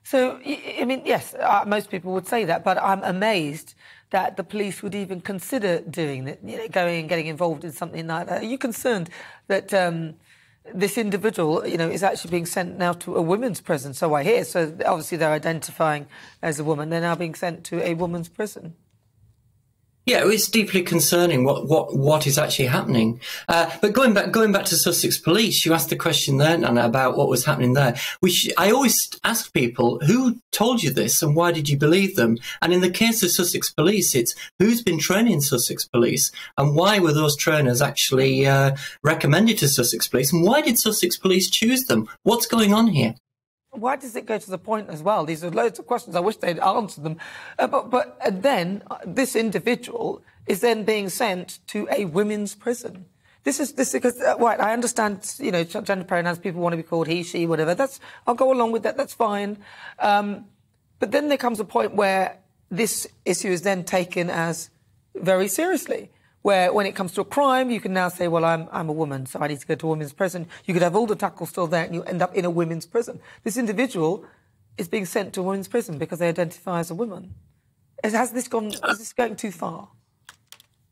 So, I mean, yes, most people would say that, but I'm amazed that the police would even consider doing that, going and getting involved in something like that. Are you concerned that this individual, is actually being sent now to a women's prison? So I hear. So obviously they're identifying as a woman. They're now being sent to a woman's prison. Yeah, it's deeply concerning what is actually happening. But going back to Sussex Police, you asked the question there, Nana, about what was happening there. I always ask people, who told you this and why did you believe them? And in the case of Sussex Police, it's who's been training Sussex Police and why were those trainers actually recommended to Sussex Police, and why did Sussex Police choose them? What's going on here? Why does it go to the point as well? These are loads of questions. I wish they'd answered them. But then this individual is then being sent to a women's prison. This is because, right, I understand, gender pronouns, people want to be called he, she, whatever. I'll go along with that. That's fine. But then there comes a point where this issue is then taken as very seriously, where when it comes to a crime, you can now say, well, I'm a woman, so I need to go to a women's prison. You could have all the tackle still there and you end up in a women's prison. This individual is being sent to a women's prison because they identify as a woman. Is this going too far?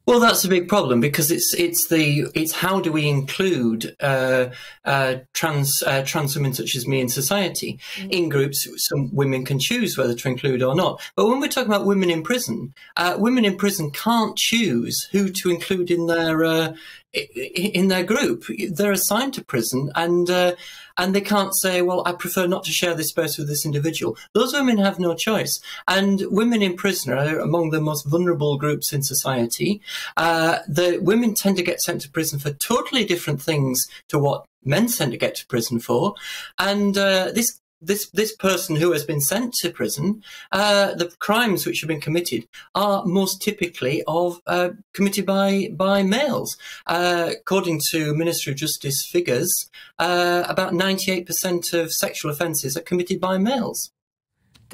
Well, that's a big problem because it's how do we include trans women such as me in society in groups? Some women can choose whether to include or not. But when we're talking about women in prison can't choose who to include in their group. They're assigned to prison, and they can't say, well, I prefer not to share this space with this individual. Those women have no choice. And women in prison are among the most vulnerable groups in society. The women tend to get sent to prison for totally different things to what men tend to get to prison for. And this person who has been sent to prison, the crimes which have been committed are most typically committed by males. According to Ministry of Justice figures, about 98% of sexual offences are committed by males.